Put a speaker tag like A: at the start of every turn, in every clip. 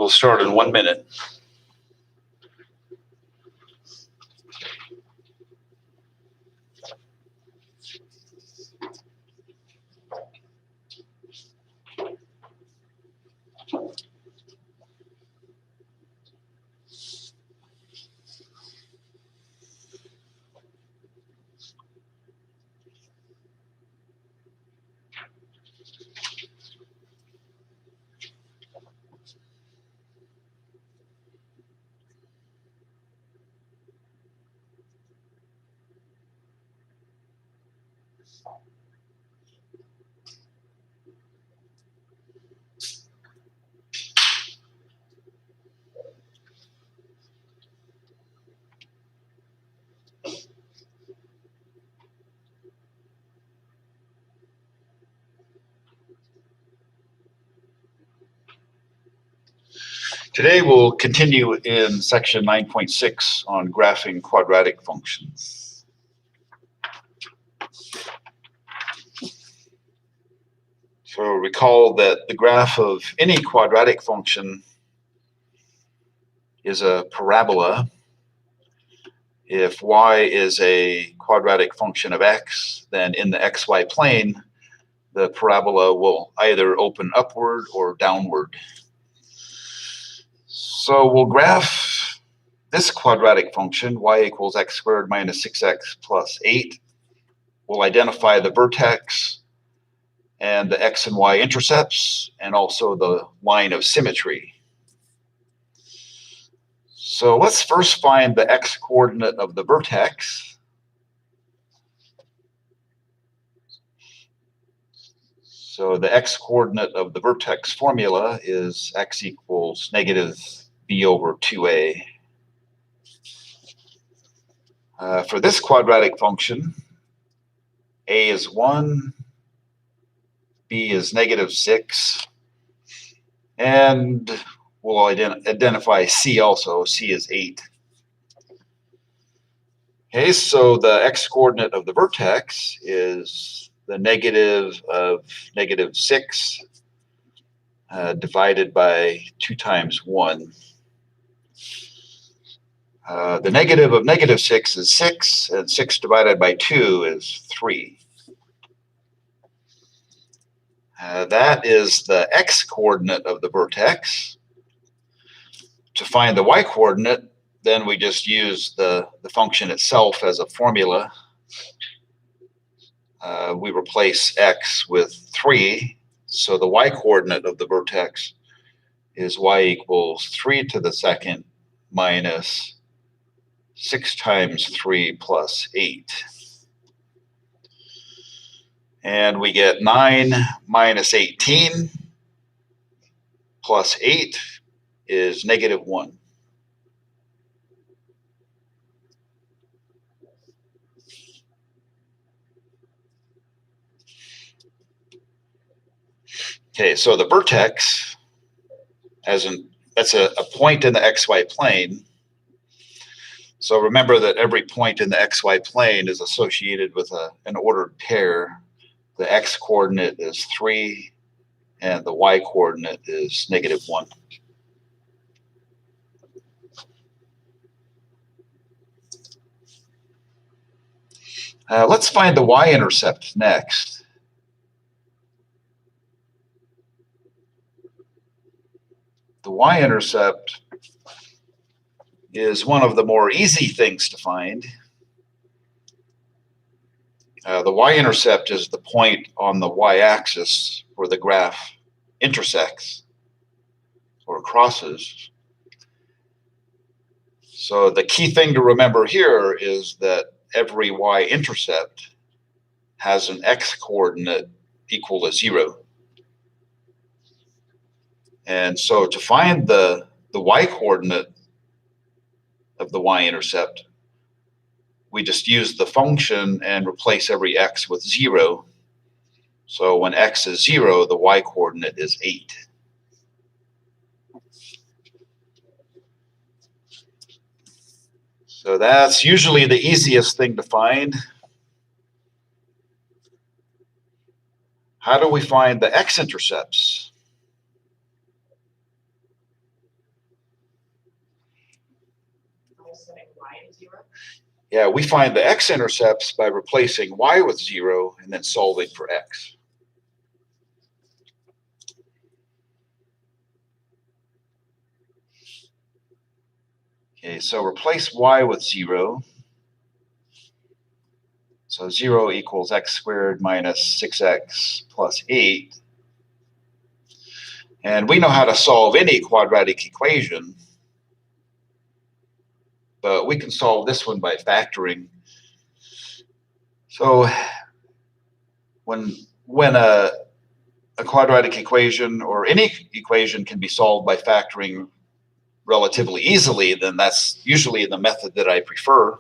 A: We'll start in 1 minute. Today we'll continue in section 9.6 on graphing quadratic functions. So recall that the graph of any quadratic function is a parabola. If y is a quadratic function of x, then in the xy plane, the parabola will either open upward or downward. So we'll graph this quadratic function, y equals x squared minus 6x plus 8. We'll identify the vertex and the x and y intercepts, and also the line of symmetry. So let's first find the x coordinate of the vertex. So the x coordinate of the vertex formula is x equals negative b over 2a. For this quadratic function, a is 1, b is negative 6, and we'll identify c also. C is 8. Okay, so the x coordinate of the vertex is the negative of negative 6 divided by 2 times 1. The negative of negative 6 is 6, and 6 divided by 2 is 3. That is the x-coordinate of the vertex. To find the y-coordinate, then we just use the function itself as a formula. We replace x with 3, so the y-coordinate of the vertex is y equals 3 to the second minus 6 times 3 plus 8. And we get 9 minus 18 plus 8 is negative 1. Okay, so the vertex, that's a point in the xy plane. So remember that every point in the xy plane is associated with an ordered pair. The x-coordinate is 3, and the y-coordinate is negative 1. Let's find the y-intercept next. The y-intercept is one of the more easy things to find. The y-intercept is the point on the y-axis where the graph intersects or crosses. So the key thing to remember here is that every y-intercept has an x-coordinate equal to 0. And so to find the y-coordinate of the y-intercept, we just use the function and replace every x with 0. So when x is 0, the y-coordinate is 8. So that's usually the easiest thing to find. How do we find the x-intercepts? Yeah, we find the x-intercepts by replacing y with 0 and then solving for x. Okay, so replace y with 0. So 0 equals x squared minus 6x plus 8. And we know how to solve any quadratic equation, but we can solve this one by factoring. So when a quadratic equation or any equation can be solved by factoring relatively easily, then that's usually the method that I prefer.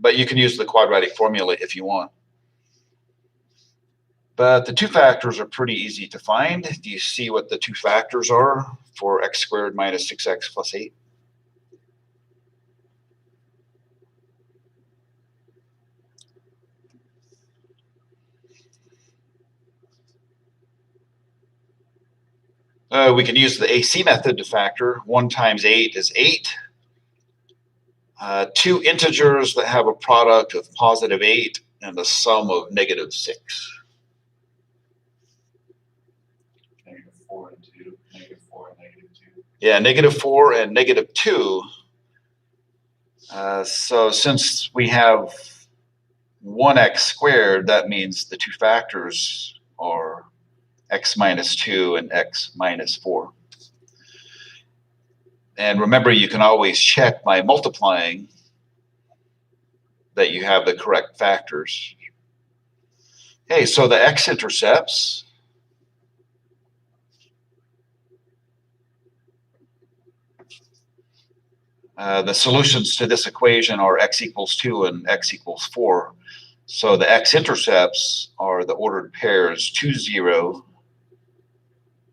A: But you can use the quadratic formula if you want. But the two factors are pretty easy to find. Do you see what the two factors are for x squared minus 6x plus 8? We can use the AC method to factor. 1 times 8 is 8. Two integers that have a product of positive 8 and a sum of negative 6.
B: Negative 4 and 2. Negative 4 and negative 2.
A: Yeah, negative 4 and negative 2. So since we have 1x squared, that means the two factors are x minus 2 and x minus 4. And remember, you can always check by multiplying that you have the correct factors. Okay, so the x-intercepts, the solutions to this equation are x equals 2 and x equals 4. So the x-intercepts are the ordered pairs 2, 0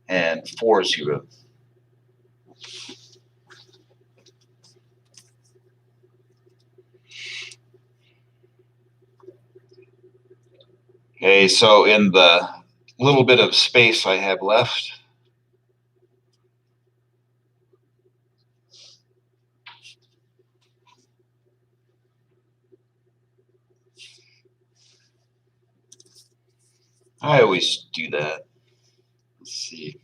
A: and 4, 0. Okay, so in the little bit of space I have left, I always do that. Let's see.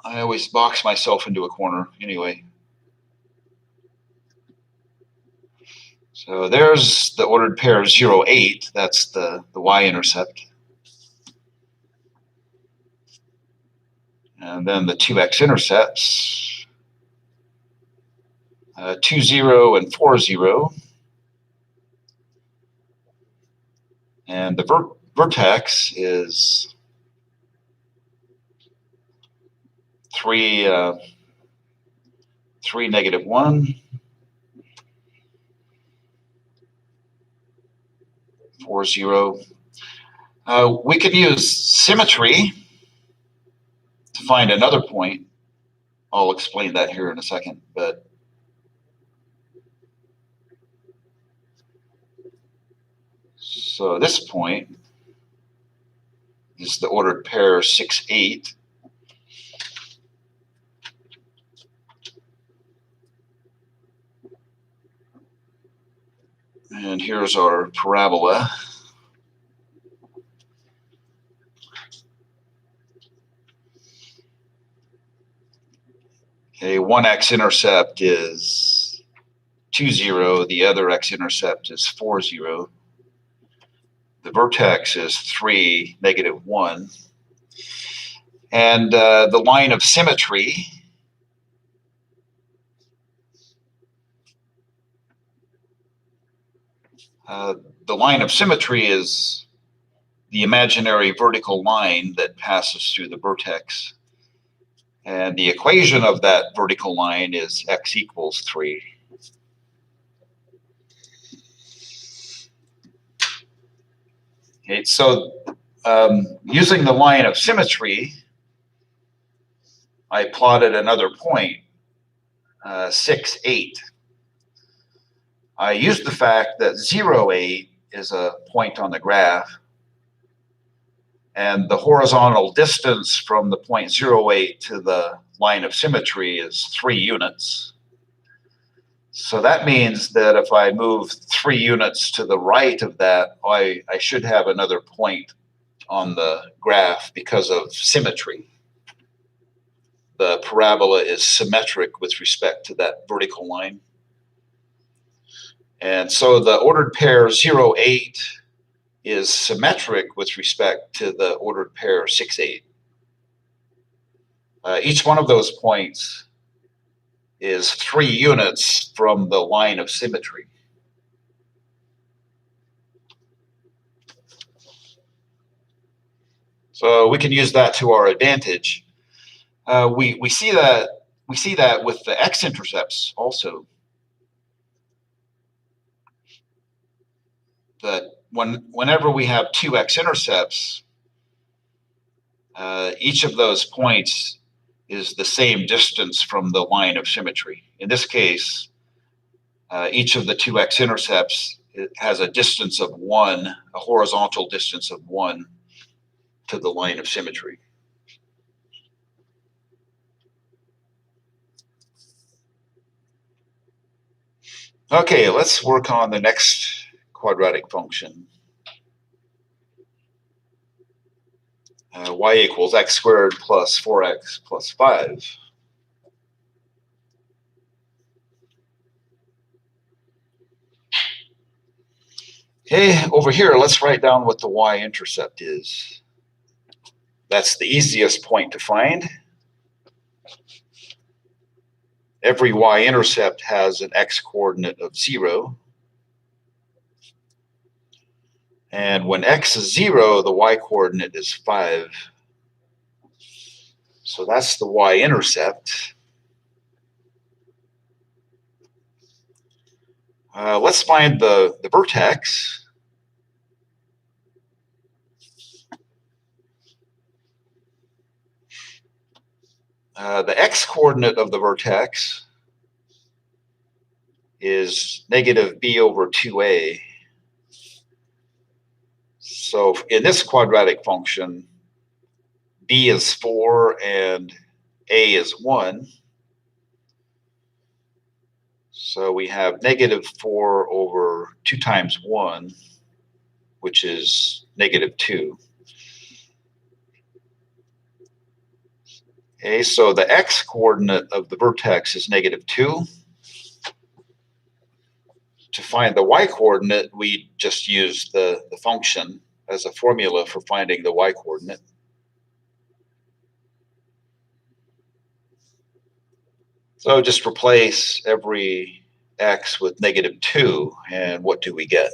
A: I always box myself into a corner anyway. So there's the ordered pair 0, 8. That's the y-intercept. And then the two x-intercepts, 2, 0 and 4, 0. And the vertex is 3, negative 1, 4, 0. We could use symmetry to find another point. I'll explain that here in a second, but so this point is the ordered pair 6, 8. And here's our parabola. Okay, one x-intercept is 2, 0. The other x-intercept is 4, 0. The vertex is 3, negative 1. And the line of symmetry is the imaginary vertical line that passes through the vertex. And the equation of that vertical line is x equals 3. Okay, so using the line of symmetry, I plotted another point, 6, 8. I used the fact that 0, 8 is a point on the graph, And the horizontal distance from the point 0.08 to the line of symmetry is 3 units. So that means that if I move 3 units to the right of that, I should have another point on the graph because of symmetry. The parabola is symmetric with respect to that vertical line. And so the ordered pair 0.8 is symmetric with respect to the ordered pair 6.8. Each one of those points is 3 units from the line of symmetry. So we can use that to our advantage. We see that with the X intercepts also. That whenever we have 2 X intercepts, each of those points is the same distance from the line of symmetry. In this case, each of the 2 X intercepts has a distance of 1, a horizontal distance of 1 to the line of symmetry. Okay, let's work on the next quadratic function. Y equals x squared plus 4x plus 5. Okay, over here, let's write down what the y-intercept is. That's the easiest point to find. Every y-intercept has an x-coordinate of 0. And when x is 0, the y-coordinate is 5. So that's the y-intercept. Let's find the vertex. The x-coordinate of the vertex is negative b over 2a. So in this quadratic function, b is 4 and a is 1. So we have negative 4 over 2 times 1, which is negative 2. Okay, so the x-coordinate of the vertex is negative 2. To find the y-coordinate, we just use the function as a formula for finding the y-coordinate. So just replace every x with negative 2, and what do we get?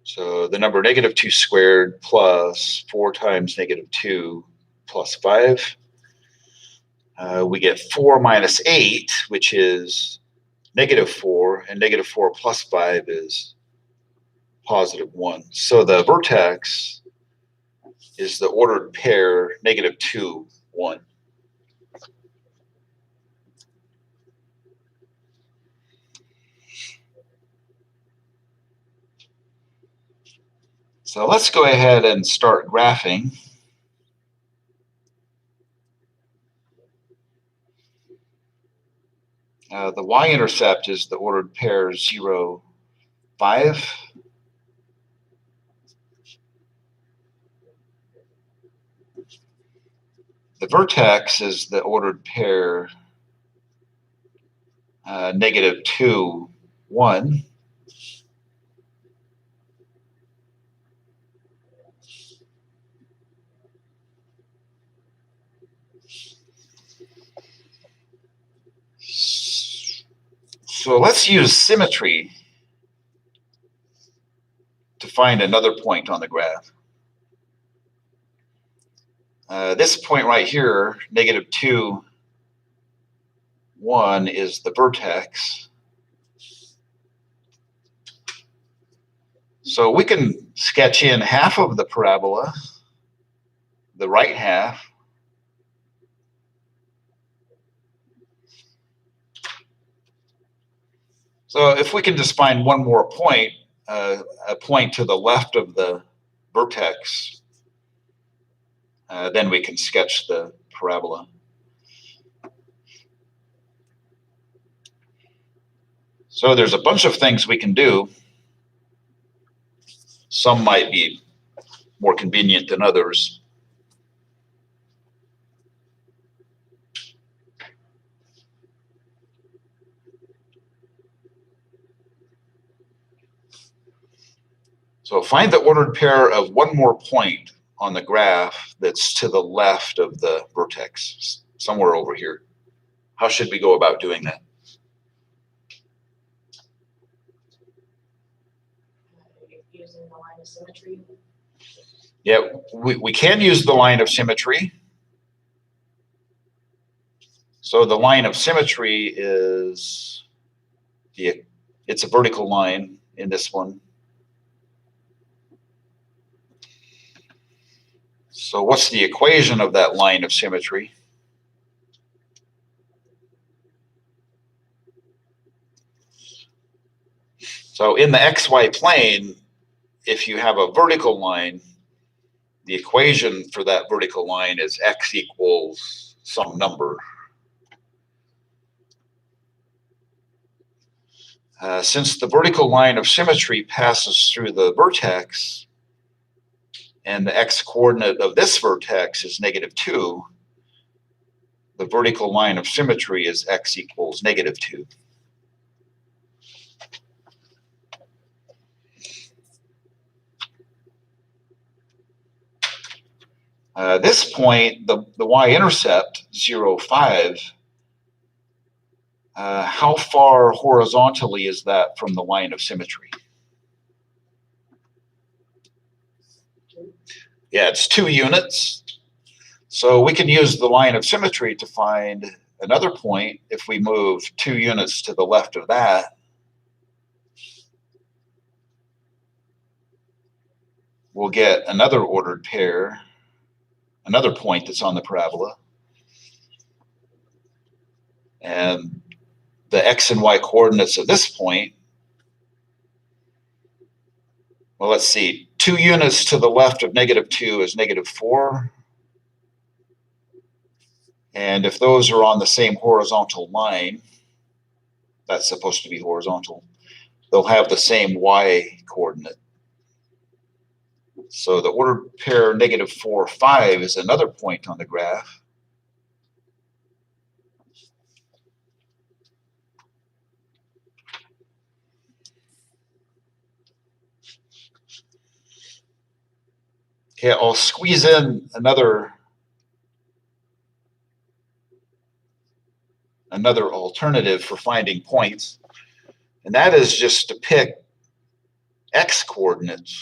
A: So the number negative 2 squared plus 4 times negative 2 plus 5. We get 4 minus 8, which is negative 4, and negative 4 plus 5 is positive 1. So the vertex is the ordered pair negative 2, 1. So let's go ahead and start graphing. The y-intercept is the ordered pair 0, 5. The vertex is the ordered pair negative 2, 1. So let's use symmetry to find another point on the graph. This point right here, negative 2, 1, is the vertex. So we can sketch in half of the parabola, the right half. So if we can just find one more point, a point to the left of the vertex, then we can sketch the parabola. So there's a bunch of things we can do. Some might be more convenient than others. So find the ordered pair of one more point on the graph that's to the left of the vertex, somewhere over here. How should we go about doing that?
C: Using the line of symmetry.
A: Yeah, we can use the line of symmetry. So the line of symmetry is it's a vertical line in this one. So what's the equation of that line of symmetry? So in the XY plane, if you have a vertical line, the equation for that vertical line is x equals some number. Since the vertical line of symmetry passes through the vertex, and the x-coordinate of this vertex is -2, the vertical line of symmetry is x equals -2. This point, the y-intercept, 0, 5, how far horizontally is that from the line of symmetry? Yeah, it's 2 units. So we can use the line of symmetry to find another point if we move 2 units to the left of that. We'll get another ordered pair, another point that's on the parabola. And the x and y coordinates of this point, well, let's see, 2 units to the left of -2 is -4. And if those are on the same horizontal line, that's supposed to be horizontal, they'll have the same y coordinate. So the ordered pair -4, 5 is another point on the graph. Okay, I'll squeeze in another alternative for finding points, and that is just to pick x coordinates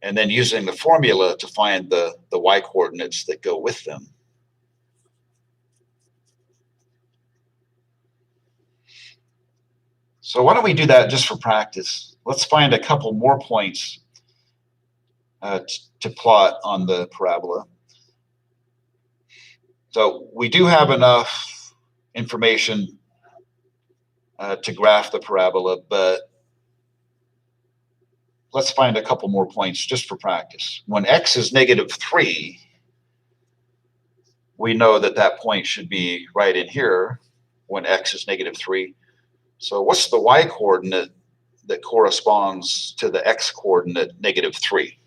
A: and then using the formula to find the y coordinates that go with them. So why don't we do that just for practice? Let's find a couple more points to plot on the parabola. So we do have enough information to graph the parabola, but let's find a couple more points just for practice. When x is -3, we know that that point should be right in here when x is -3. So what's the y coordinate that corresponds to the x coordinate -3?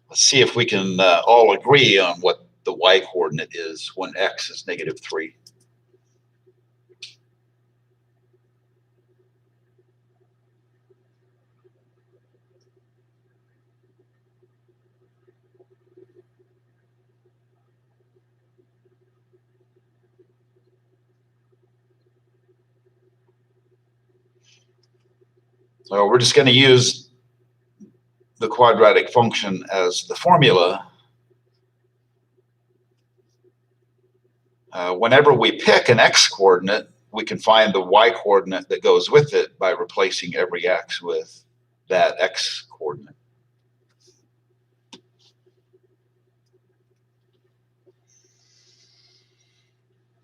A: Let's see if we can all agree on what the y coordinate is when x is -3. So we're just going to use the quadratic function as the formula. Whenever we pick an x coordinate, we can find the y coordinate that goes with it by replacing every x with that x coordinate.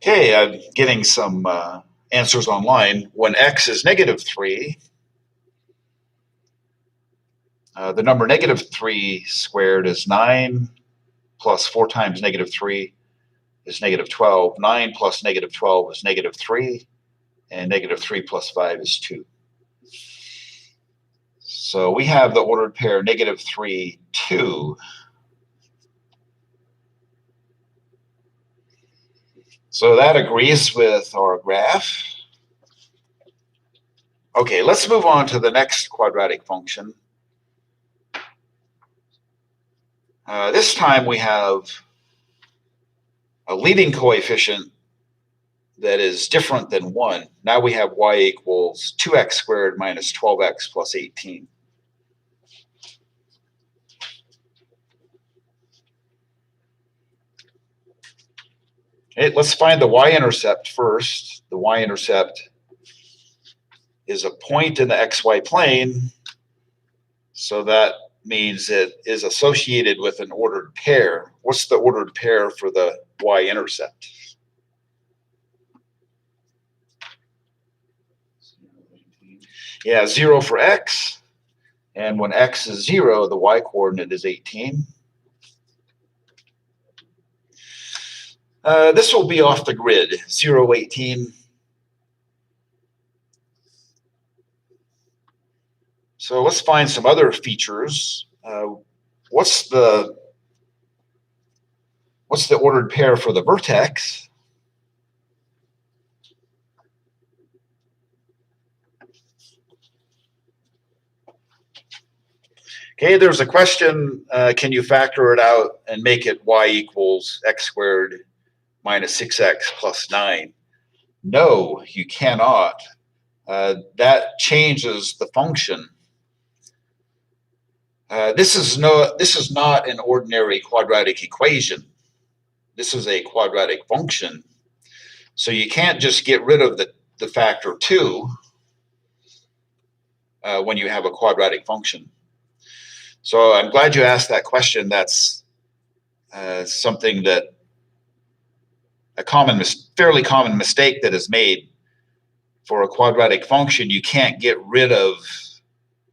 A: Okay, I'm getting some answers online. When x is -3, the number -3 squared is 9, plus 4 times -3 is -12. 9 plus -12 is -3, and -3 plus 5 is 2. So we have the ordered pair -3, 2. So that agrees with our graph. Okay, let's move on to the next quadratic function. This time we have a leading coefficient that is different than 1. Now we have y equals 2x squared minus 12x plus 18. Okay, let's find the y-intercept first. The y-intercept is a point in the xy plane, so that means it is associated with an ordered pair. What's the ordered pair for the y-intercept?
B: 18.
A: Yeah, 0 for x, and when x is 0, the y-coordinate is 18. This will be off the grid, 0, 18. So let's find some other features. What's the ordered pair for the vertex? Okay, there's a question, can you factor it out and make it y equals x squared minus 6x plus 9? No, you cannot. That changes the function. This is not an ordinary quadratic equation. This is a quadratic function. So you can't just get rid of the factor 2 when you have a quadratic function. So I'm glad you asked that question. That's something that fairly common mistake that is made. For a quadratic function, you can't get rid of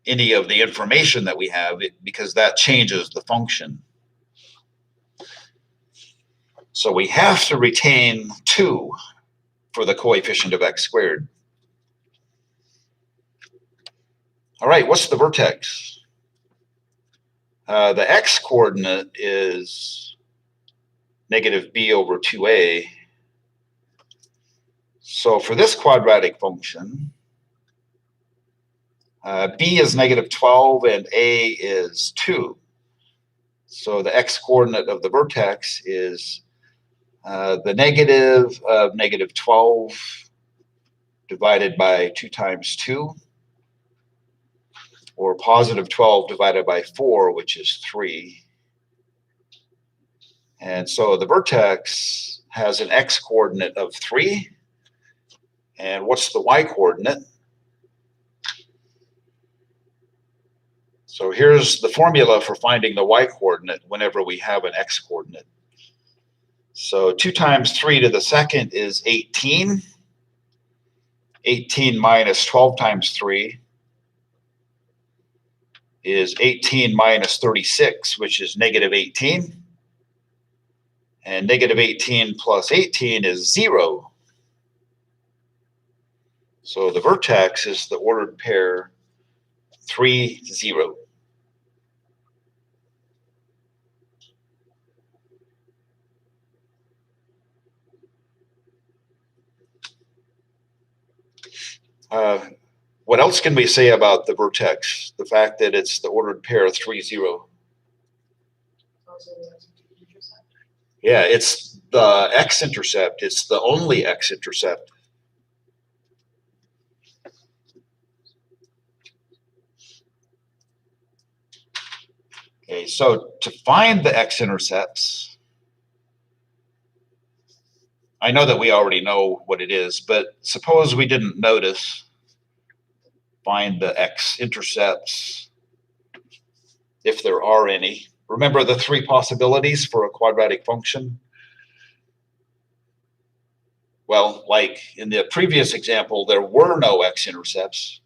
A: any of the information that we have because that changes the function. So we have to retain 2 for the coefficient of x squared. All right, what's the vertex? The x coordinate is -b over 2a. So for this quadratic function, b is -12 and a is 2. So the x coordinate of the vertex is the negative of -12 divided by 2 times 2, or positive 12 divided by 4, which is 3. And so the vertex has an x coordinate of 3. And what's the y coordinate? So here's the formula for finding the y coordinate whenever we have an x coordinate. So 2 times 3 to the second is 18. 18 minus 12 times 3 is 18 minus 36, which is -18. And -18 plus 18 is 0. So the vertex is the ordered pair 3, 0. What else can we say about the vertex? The fact that it's the ordered pair 3, 0.
C: Also, the x-intercept.
A: Yeah, it's the X-intercept. It's the only X-intercept. Okay, so to find the X-intercepts, I know that we already know what it is, but suppose we didn't notice. Find the X-intercepts, if there are any. Remember the 3 possibilities for a quadratic function? Well, like in the previous example, there were no x-intercepts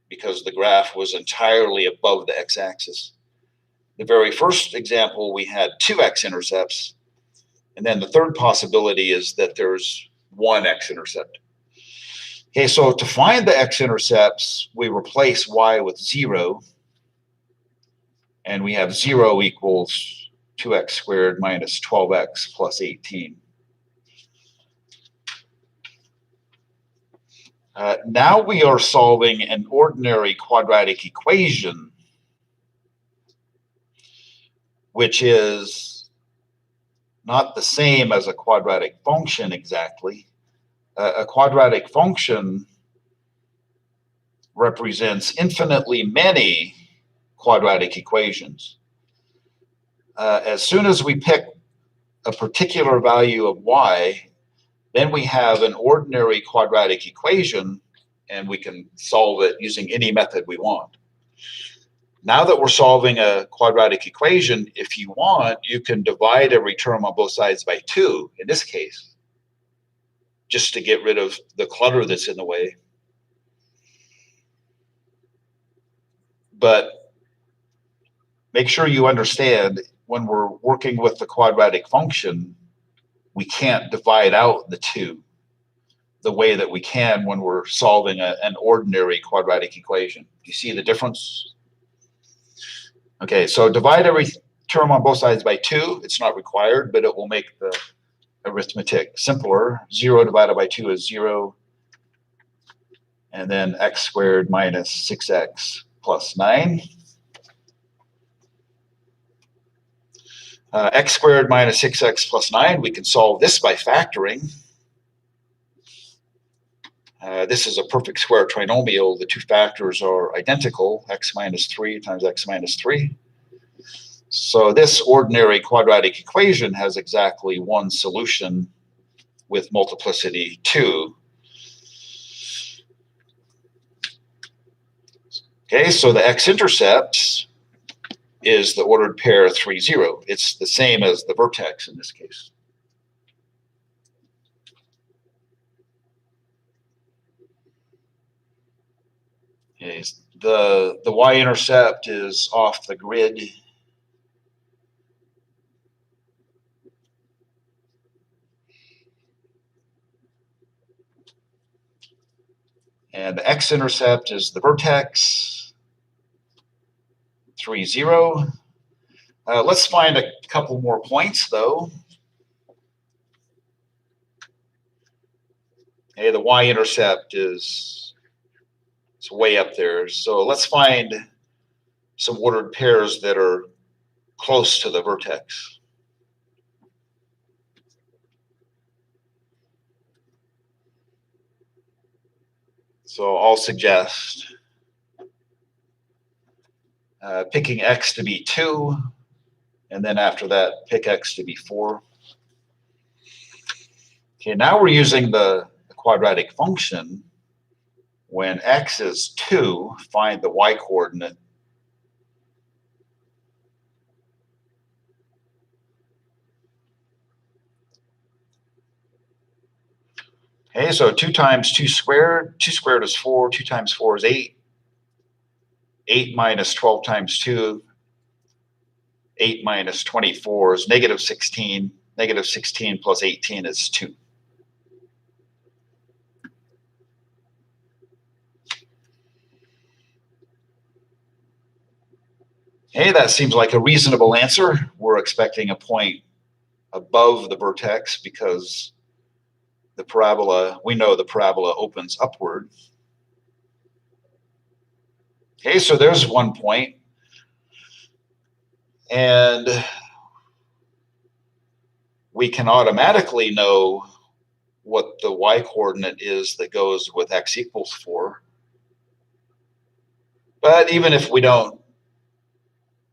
A: because the graph was entirely above the x-axis. The very first example, we had two x-intercepts, and then the third possibility is that there's one x-intercept. Okay, so to find the x-intercepts, we replace y with 0, and we have 0 equals 2x squared minus 12x plus 18. Now we are solving an ordinary quadratic equation, which is not the same as a quadratic function exactly. A quadratic function represents infinitely many quadratic equations. As soon as we pick a particular value of y, then we have an ordinary quadratic equation, and we can solve it using any method we want. Now that we're solving a quadratic equation, if you want, you can divide every term on both sides by 2, in this case, just to get rid of the clutter that's in the way. But make sure you understand, when we're working with the quadratic function, we can't divide out the 2 the way that we can when we're solving an ordinary quadratic equation. Do you see the difference? Okay, so divide every term on both sides by 2. It's not required, but it will make the arithmetic simpler. 0 divided by 2 is 0. And then x squared minus 6x plus 9. X squared minus 6x plus 9, we can solve this by factoring. This is a perfect square trinomial. The two factors are identical, x minus 3 times x minus 3. So this ordinary quadratic equation has exactly one solution with multiplicity 2. Okay, so the x-intercepts is the ordered pair 3, 0. It's the same as the vertex in this case. Okay, the y-intercept is off the grid. And the x-intercept is the vertex, 3, 0. Let's find a couple more points, though. Okay, the y-intercept is way up there. So let's find some ordered pairs that are close to the vertex. So I'll suggest picking x to be 2, and then after that, pick x to be 4. Okay, now we're using the quadratic function. When x is 2, find the y-coordinate. Okay, so 2 times 2 squared. 2 squared is 4. 2 times 4 is 8. 8 minus 12 times 2. 8 minus 24 is negative 16. Negative 16 plus 18 is 2. Hey, that seems like a reasonable answer. We're expecting a point above the vertex because the parabola, we know the parabola opens upward. Okay, so there's one point. And we can automatically know what the y-coordinate is that goes with x equals 4. But even if we don't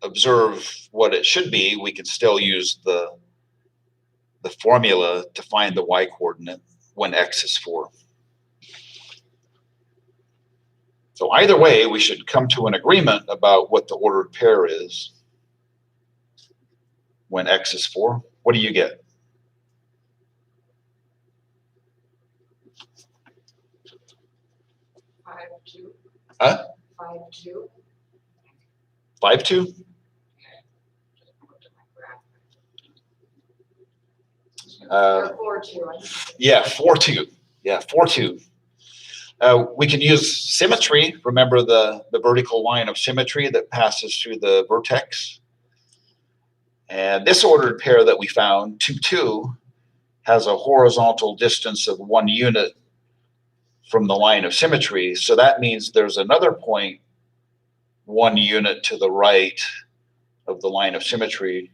A: observe what it should be, we can still use the formula to find the y-coordinate when x is 4. So either way, we should come to an agreement about what the ordered pair is when x is 4. What do you get? Huh?
C: 5, 2.
A: 5, 2?
C: Or 4, 2.
A: Yeah, 4, 2. Yeah, 4, 2. We can use symmetry. Remember the vertical line of symmetry that passes through the vertex? And this ordered pair that we found, 2, 2, has a horizontal distance of 1 unit from the line of symmetry. So that means there's another point 1 unit to the right of the line of symmetry,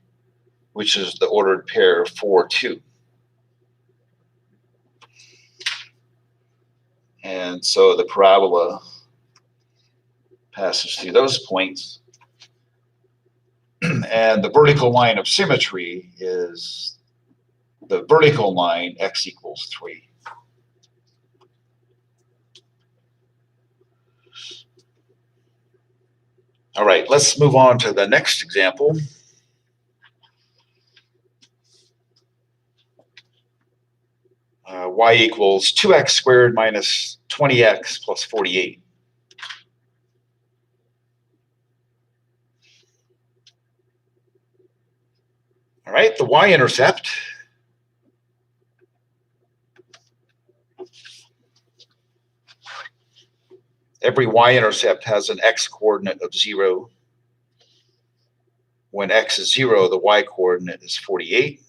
A: which is the ordered pair 4, 2. And so the parabola passes through those points. And the vertical line of symmetry is the vertical line x equals 3. All right, let's move on to the next example. Y equals 2x squared minus 20x plus 48. All right, the y-intercept every y-intercept has an x-coordinate of 0. When x is 0, the y-coordinate is 48.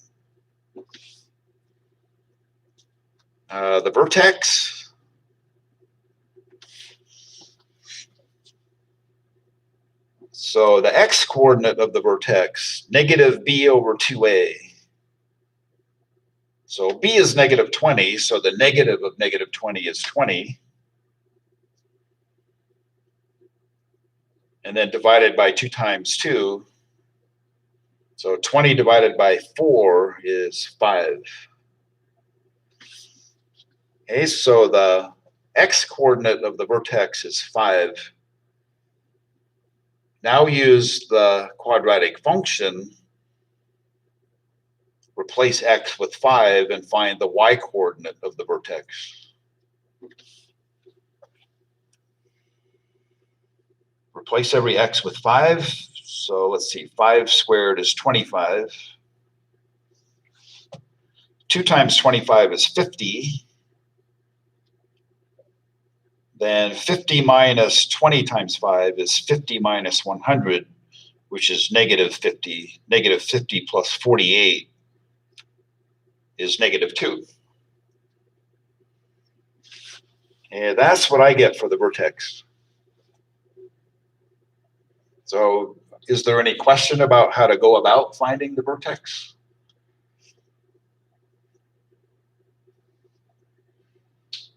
A: The vertex so the x-coordinate of the vertex, negative b over 2a. So b is negative 20, so the negative of negative 20 is 20. And then divided by 2 times 2. So 20 divided by 4 is 5. Okay, so the x-coordinate of the vertex is 5. Now use the quadratic function, replace x with 5, and find the y-coordinate of the vertex. Replace every x with 5. So let's see, 5 squared is 25. 2 times 25 is 50. Then 50 minus 20 times 5 is 50 minus 100, which is negative 50. Negative 50 plus 48 is negative 2. And that's what I get for the vertex. So is there any question about how to go about finding the vertex?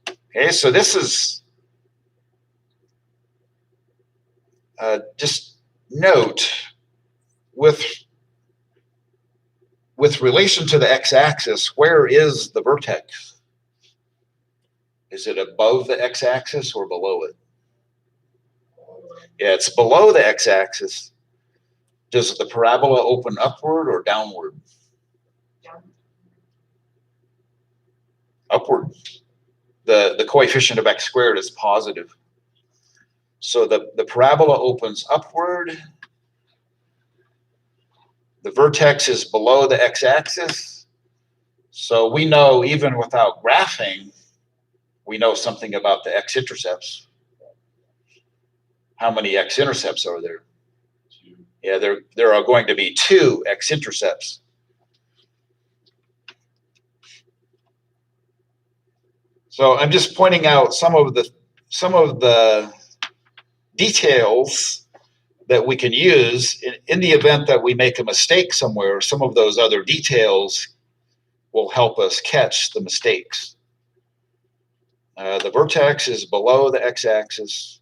A: Okay, so this is just note with relation to the x-axis, where is the vertex? Is it above the x-axis or below it? Yeah, it's below the x-axis. Does the parabola open upward or downward? Upward. The coefficient of x squared is positive. So the parabola opens upward. The vertex is below the x-axis. So we know, even without graphing, we know something about the x-intercepts. How many x-intercepts are there?
B: 2.
A: Yeah, there are going to be 2 x-intercepts. So I'm just pointing out some of the details that we can use in the event that we make a mistake somewhere. Some of those other details will help us catch the mistakes. The vertex is below the x-axis.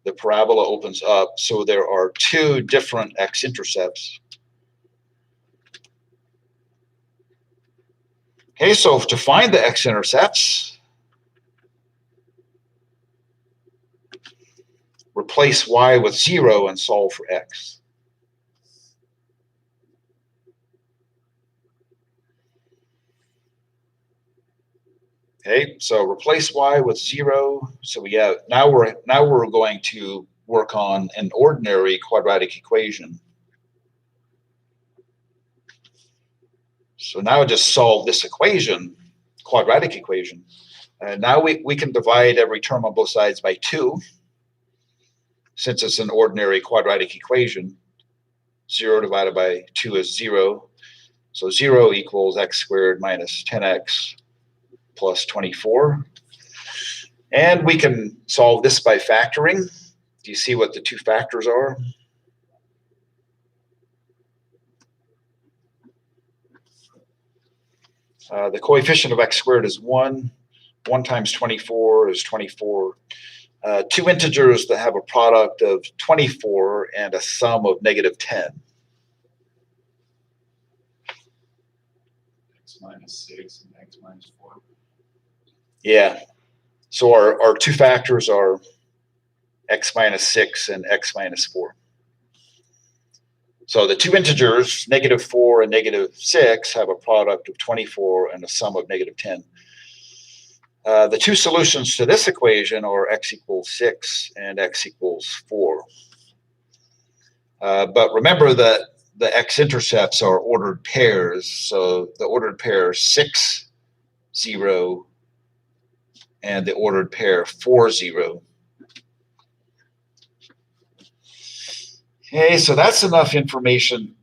A: The parabola opens up, so there are 2 different x-intercepts. Okay, so to find the x-intercepts, replace y with 0 and solve for x. Okay, so replace y with 0. So we have now we're going to work on an ordinary quadratic equation. So now just solve this equation, quadratic equation. And now we can divide every term on both sides by 2, since it's an ordinary quadratic equation. 0 divided by 2 is 0. So 0 equals x squared minus 10x plus 24. And we can solve this by factoring. Do you see what the two factors are? The coefficient of x squared is 1. 1 times 24 is 24. Two integers that have a product of 24 and a sum of negative 10.
B: X minus 6 and x minus 4.
A: Yeah. So our two factors are x minus 6 and x minus 4. So the two integers, negative 4 and negative 6, have a product of 24 and a sum of negative 10. The two solutions to this equation are x equals 6 and x equals 4. But remember that the x-intercepts are ordered pairs. So the ordered pair 6, 0, and the ordered pair 4, 0. Okay, so that's enough information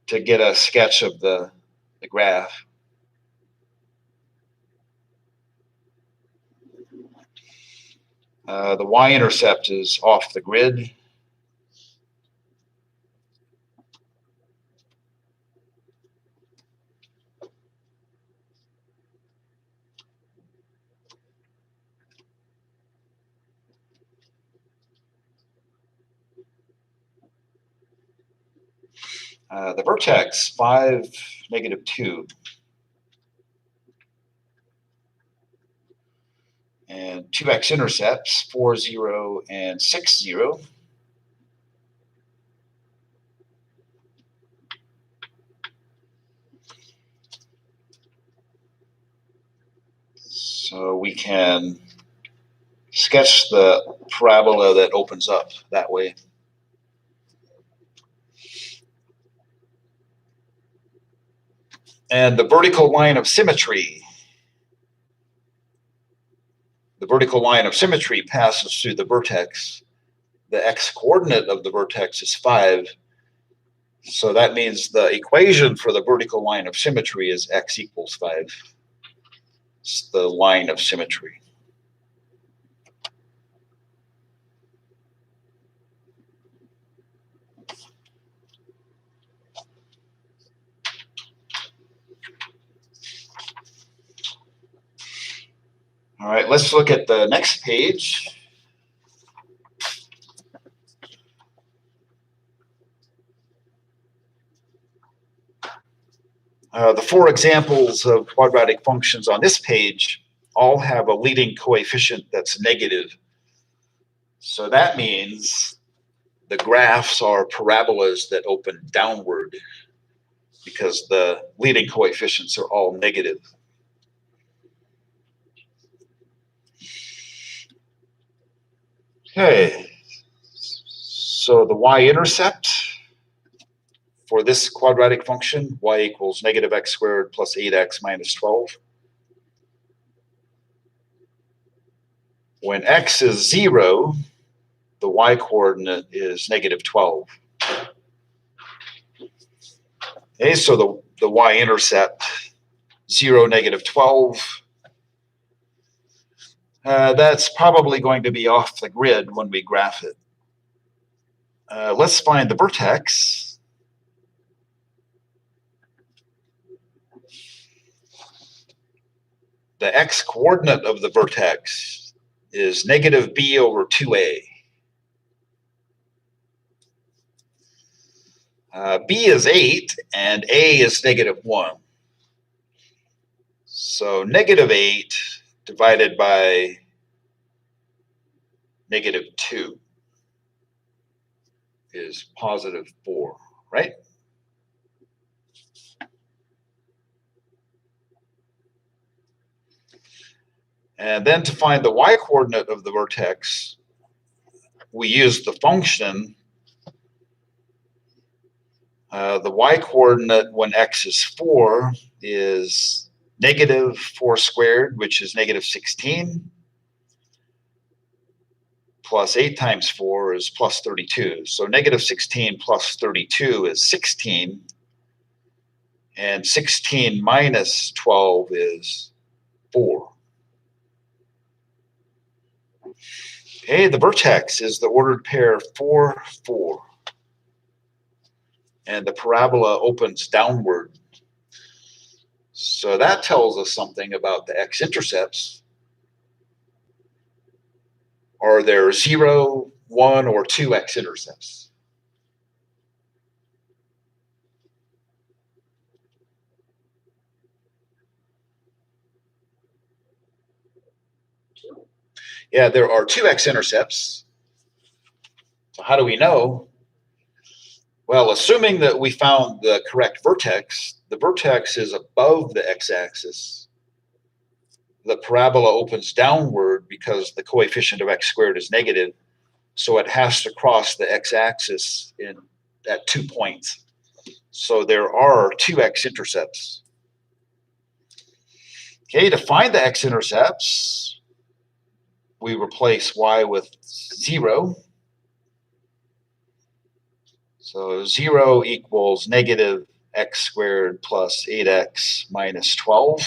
A: to get a sketch of the graph. The y-intercept is off the grid. The vertex 5, negative 2. And two x-intercepts 4, 0, and 6, 0. So we can sketch the parabola that opens up that way. And the vertical line of symmetry. The vertical line of symmetry passes through the vertex. The x-coordinate of the vertex is 5. So that means the equation for the vertical line of symmetry is x equals 5. It's the line of symmetry. All right, let's look at the next page. The 4 examples of quadratic functions on this page all have a leading coefficient that's negative. So that means the graphs are parabolas that open downward because the leading coefficients are all negative. Okay, so the y-intercept for this quadratic function, y equals negative x squared plus 8x minus 12. When x is 0, the y-coordinate is negative 12. Okay, so the y-intercept, 0, negative 12, that's probably going to be off the grid when we graph it. Let's find the vertex. The x-coordinate of the vertex is negative b over 2a. B is 8, and a is negative 1. So negative 8 divided by negative 2 is positive 4, right? And then to find the y-coordinate of the vertex, we use the function. The y-coordinate when x is 4 is negative 4 squared, which is negative 16, plus 8 times 4 is plus 32. So negative 16 plus 32 is 16, and 16 minus 12 is 4. Okay, the vertex is the ordered pair 4, 4. And the parabola opens downward. So that tells us something about the x-intercepts. Are there 0, 1, or 2 x-intercepts? Yeah, there are 2 x-intercepts. So how do we know? Well, assuming that we found the correct vertex, the vertex is above the x-axis. The parabola opens downward because the coefficient of x squared is negative, so it has to cross the x-axis at 2 points. So there are 2 x-intercepts. Okay, to find the x-intercepts, we replace y with 0. So 0 equals negative x squared plus 8x minus 12.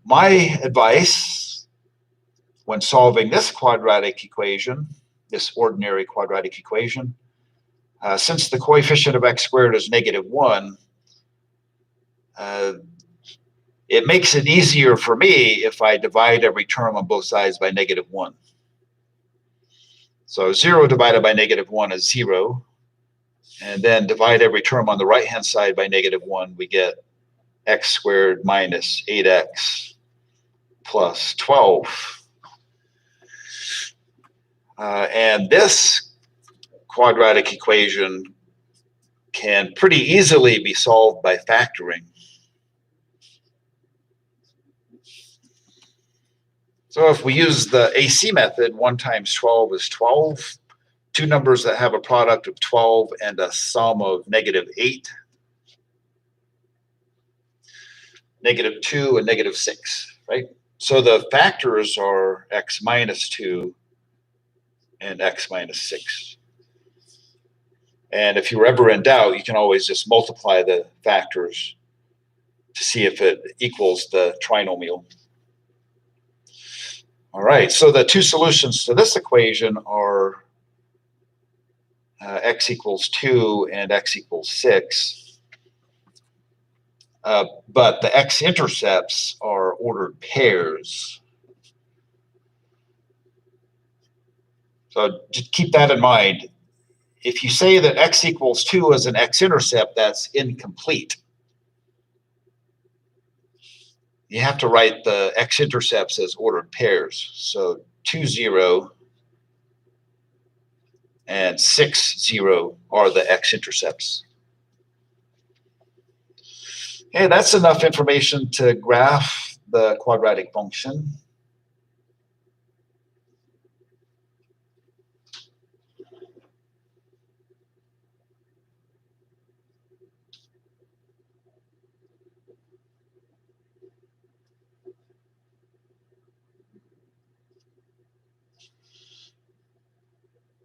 A: My advice when solving this quadratic equation, this ordinary quadratic equation, since the coefficient of x squared is negative 1, it makes it easier for me if I divide every term on both sides by negative 1. So 0 divided by negative 1 is 0. And then divide every term on the right-hand side by negative 1, we get x squared minus 8x plus 12. And this quadratic equation can pretty easily be solved by factoring. So if we use the AC method, 1 times 12 is 12. Two numbers that have a product of 12 and a sum of negative 8. Negative 2 and negative 6, right? So the factors are x minus 2 and x minus 6. And if you're ever in doubt, you can always just multiply the factors to see if it equals the trinomial. All right, so the two solutions to this equation are x equals 2 and x equals 6. But the x-intercepts are ordered pairs. So just keep that in mind. If you say that x equals 2 is an x-intercept, that's incomplete. You have to write the x-intercepts as ordered pairs. So 2, 0 and 6, 0 are the x-intercepts. Okay, that's enough information to graph the quadratic function.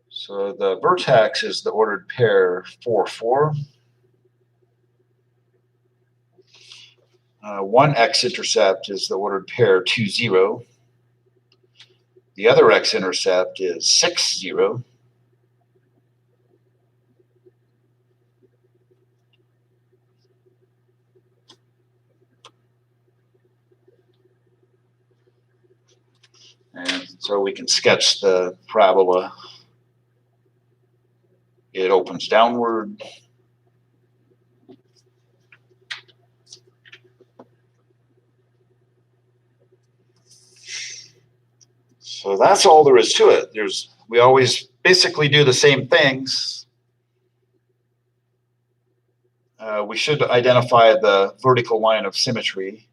A: So the vertex is the ordered pair 4, 4. One x-intercept is the ordered pair 2, 0. The other x-intercept is 6, 0. And so we can sketch the parabola. It opens downward. So that's all there is to it. We always basically do the same things. we should identify the vertical line of symmetry.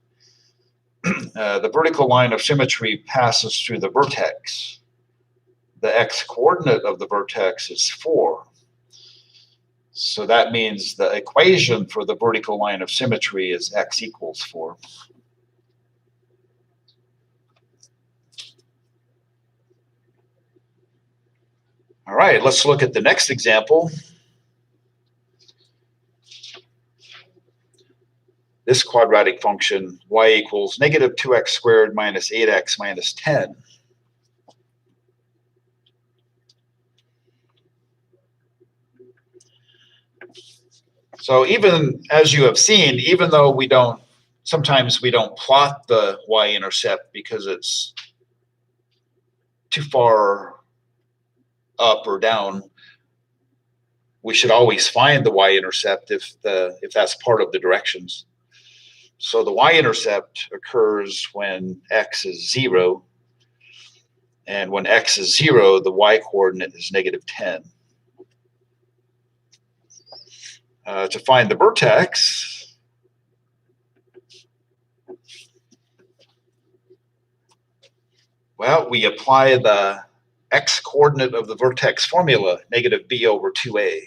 A: The vertical line of symmetry passes through the vertex. The x-coordinate of the vertex is 4. So that means the equation for the vertical line of symmetry is x equals 4. All right, let's look at the next example. This quadratic function, y equals negative 2x squared minus 8x minus 10. So even as you have seen, even though sometimes we don't plot the y-intercept because it's too far up or down, we should always find the y-intercept if that's part of the directions. So the y-intercept occurs when x is 0, and when x is 0, the y-coordinate is negative 10. To find the vertex, well, we apply the x-coordinate of the vertex formula, negative b over 2a.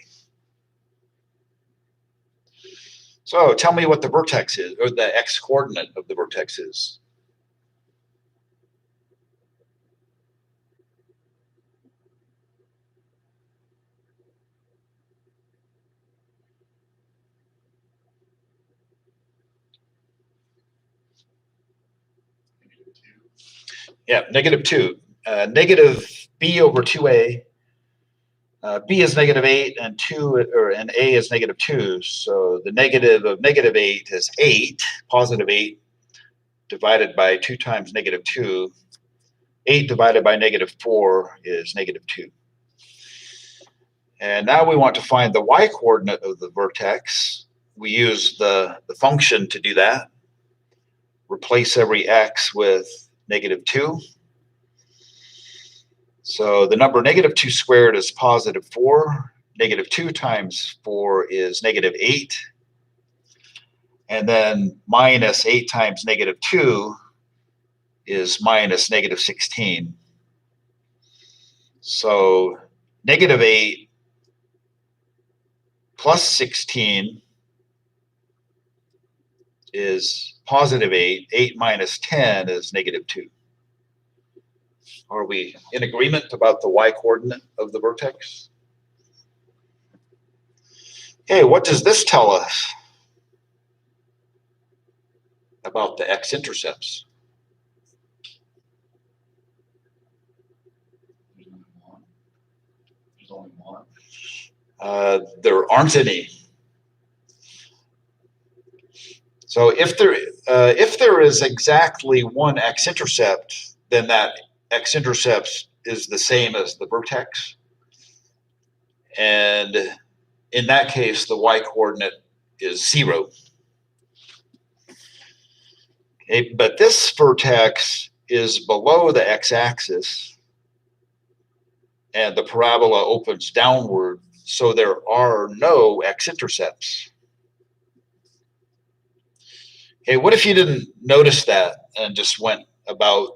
A: So tell me what the vertex is, or the x-coordinate of the vertex is. Yeah, negative 2. Negative b over 2a. B is negative 8, and a is negative 2. So the negative of negative 8 is 8, positive 8, divided by 2 times negative 2. 8 divided by negative 4 is negative 2. And now we want to find the y-coordinate of the vertex. We use the function to do that. Replace every x with negative 2. So the number negative 2 squared is positive 4. Negative 2 times 4 is negative 8. And then minus 8 times negative 2 is minus negative 16. So negative 8 plus 16 is positive 8. 8 minus 10 is negative 2. Are we in agreement about the y-coordinate of the vertex? Okay, what does this tell us about the x-intercepts?
B: There's only one.
A: There aren't any. So if there is exactly one x-intercept, then that x-intercept is the same as the vertex. And in that case, the y-coordinate is 0. Okay, but this vertex is below the x-axis, and the parabola opens downward, so there are no x-intercepts. Okay, what if you didn't notice that and just went about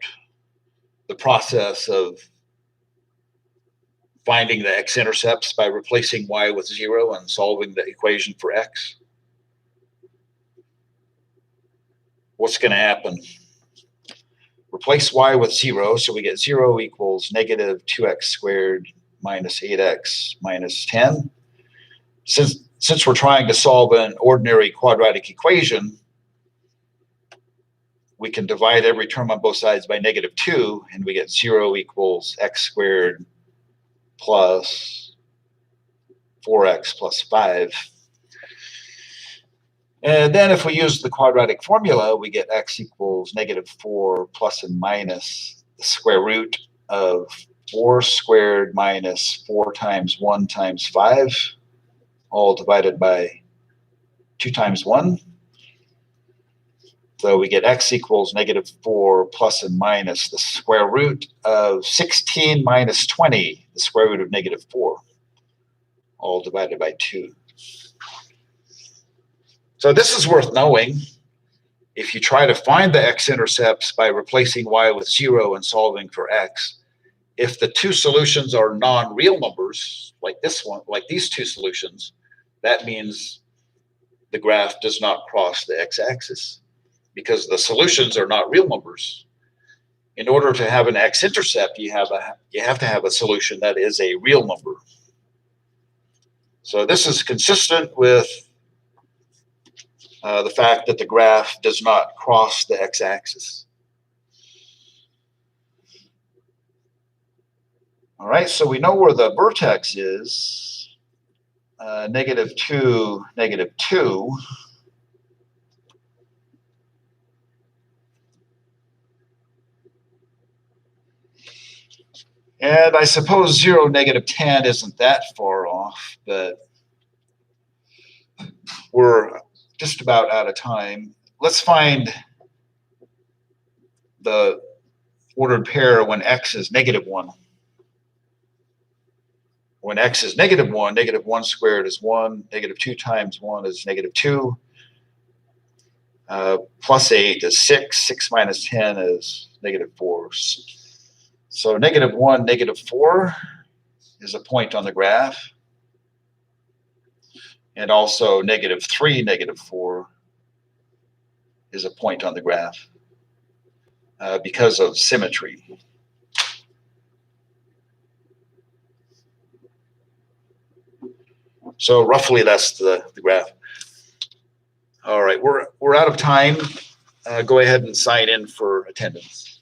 A: the process of finding the x-intercepts by replacing y with 0 and solving the equation for x? What's going to happen? Replace y with 0, so we get 0 equals negative 2x squared minus 8x minus 10. Since we're trying to solve an ordinary quadratic equation, we can divide every term on both sides by negative 2, and we get 0 equals x squared plus 4x plus 5. And then if we use the quadratic formula, we get x equals negative 4 plus and minus the square root of 4 squared minus 4 times 1 times 5, all divided by 2 times 1. So we get x equals negative 4 plus and minus the square root of 16 minus 20, the square root of negative 4, all divided by 2. So this is worth knowing. If you try to find the x-intercepts by replacing y with 0 and solving for x, if the two solutions are non-real numbers, like this one, like these two solutions, that means the graph does not cross the x-axis because the solutions are not real numbers. In order to have an x-intercept, you have to have a solution that is a real number. So this is consistent with the fact that the graph does not cross the x-axis. All right, so we know where the vertex is, -2, -2. And I suppose 0, -10 isn't that far off, but we're just about out of time. Let's find the ordered pair when x is -1. When x is -1, -1 squared is 1, -2 times 1 is -2, plus 8 is 6, 6 minus 10 is -4. So -1, -4 is a point on the graph. And also -3, -4 is a point on the graph because of symmetry. So roughly that's the graph. All right, we're out of time. Go ahead and sign in for attendance.